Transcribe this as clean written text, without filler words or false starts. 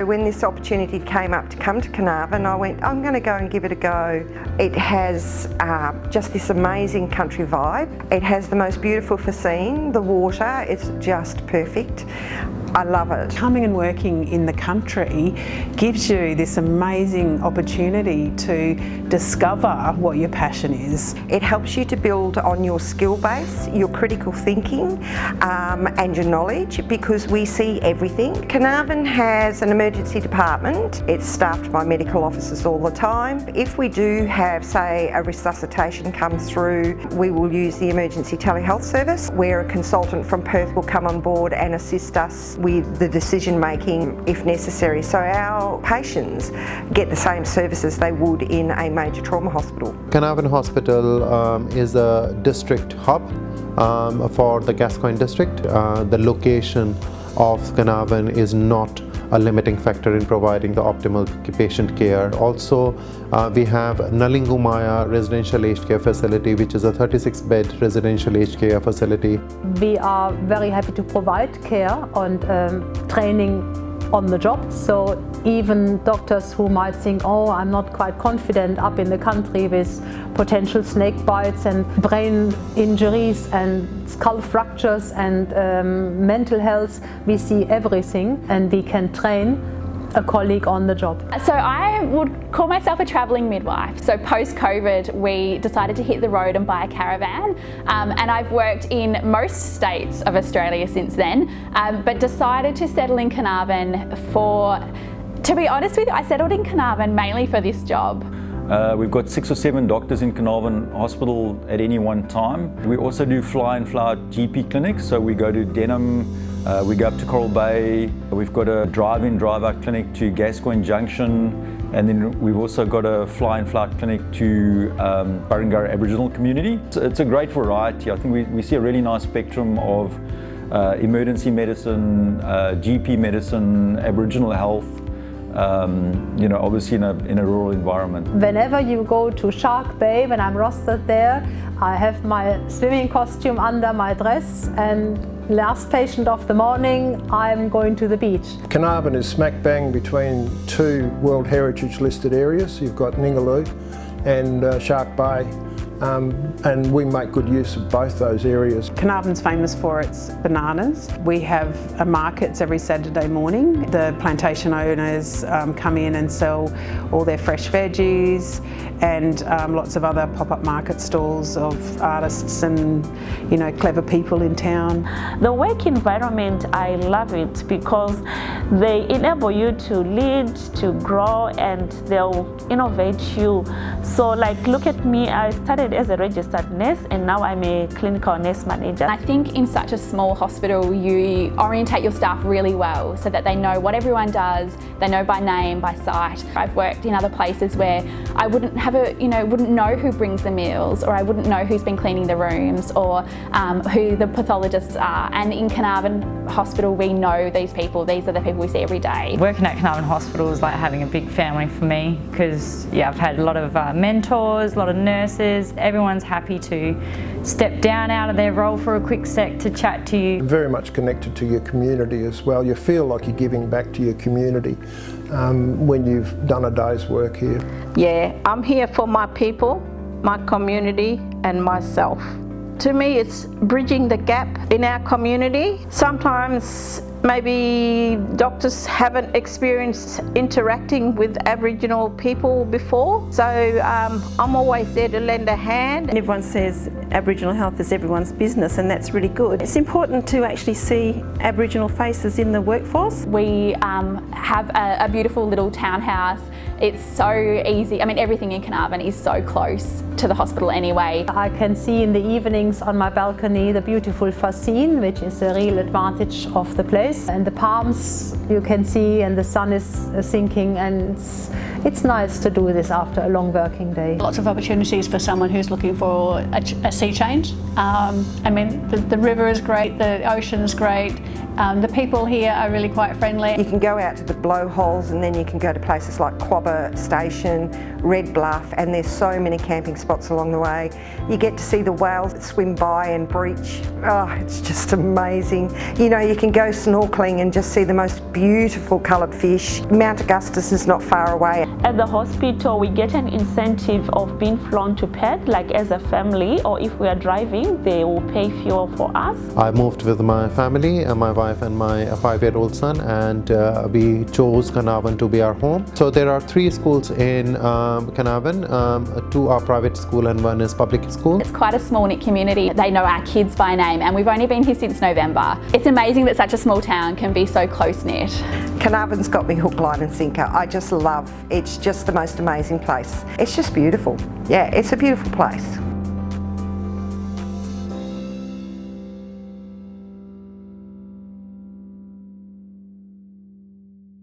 when this opportunity came up to come to Carnarvon, I went, I'm going to go and give it a go. It has just this amazing country vibe. It has the most beautiful scene, the water, it's just perfect. I love it. Coming and working in the country gives you this amazing opportunity to discover what your passion is. It helps you to build on your skill base, your critical thinking and your knowledge, because we see everything. Carnarvon has an emergency department. It's staffed by medical officers all the time. If we do have, say, a resuscitation come through, we will use the emergency telehealth service, where a consultant from Perth will come on board and assist us with the decision making if necessary. So our patients get the same services they would in a major trauma hospital. Carnarvon Hospital is a district hub for the Gascoyne district. The location of Carnarvon is not a limiting factor in providing the optimal patient care. Also, we have Nalingumaya Residential Aged Care Facility, which is a 36-bed residential aged care facility. We are very happy to provide care and training on the job. So even doctors who might think, oh, I'm not quite confident up in the country with potential snake bites and brain injuries and skull fractures and mental health, we see everything and we can train a colleague on the job. So I would call myself a travelling midwife. So post-COVID we decided to hit the road and buy a caravan, and I've worked in most states of Australia since then, but decided to settle in Carnarvon to be honest with you, I settled in Carnarvon mainly for this job. We've got 6 or 7 doctors in Carnarvon Hospital at any one time. We also do fly-in fly-out GP clinics, so we go to Denham, we go up to Coral Bay, we've got a drive-in drive-out clinic to Gascoyne Junction, and then we've also got a fly-in fly-out clinic to Burrangurra Aboriginal community. So it's a great variety. I think we see a really nice spectrum of emergency medicine, GP medicine, Aboriginal health, obviously in a rural environment. Whenever you go to Shark Bay, when I'm rostered there, I have my swimming costume under my dress, and last patient of the morning, I'm going to the beach. Carnarvon is smack bang between 2 World Heritage listed areas. You've got Ningaloo and Shark Bay. And we make good use of both those areas. Carnarvon's famous for its bananas. We have markets every Saturday morning. The plantation owners come in and sell all their fresh veggies, and lots of other pop-up market stalls of artists and clever people in town. The work environment, I love it because they enable you to lead, to grow, and they'll innovate you. So look at me, I started as a registered nurse and now I'm a clinical nurse manager. I think in such a small hospital you orientate your staff really well so that they know what everyone does, they know by name, by sight. I've worked in other places where I wouldn't know who brings the meals, or I wouldn't know who's been cleaning the rooms, or who the pathologists are. And in Carnarvon Hospital we know these people, these are the people we see every day. Working at Carnarvon Hospital is like having a big family for me, because I've had a lot of mentors, a lot of nurses. Everyone's happy to step down out of their role for a quick sec to chat to you. Very much connected to your community as well. You feel like you're giving back to your community when you've done a day's work here. Yeah, I'm here for my people, my community and myself. To me, it's bridging the gap in our community. Sometimes maybe doctors haven't experienced interacting with Aboriginal people before, so I'm always there to lend a hand. And everyone says Aboriginal health is everyone's business, and that's really good. It's important to actually see Aboriginal faces in the workforce. We have a beautiful little townhouse. It's so easy. I mean, everything in Carnarvon is so close to the hospital anyway. I can see in the evenings on my balcony the beautiful Fascine, which is a real advantage of the place. And the palms you can see, and the sun is sinking, and it's nice to do this after a long working day. Lots of opportunities for someone who's looking for a sea change. I mean, the river is great, the ocean is great, The people here are really quite friendly. You can go out to the blowholes and then you can go to places like Quobba Station, Red Bluff, and there's so many camping spots along the way. You get to see the whales that swim by and breach. Oh, it's just amazing. You know, you can go snorkeling and just see the most beautiful coloured fish. Mount Augustus is not far away. At the hospital, we get an incentive of being flown to Perth, like as a family, or if we are driving, they will pay fuel for us. I moved with my family, my wife and my 5-year-old son, and we chose Carnarvon to be our home. So there are 3 schools in Carnarvon, 2 are private school and 1 is public school. It's quite a small knit community. They know our kids by name, and we've only been here since November. It's amazing that such a small town can be so close knit. Carnarvon's got me hook, line and sinker. I just love, it's just the most amazing place. It's just beautiful. Yeah, it's a beautiful place.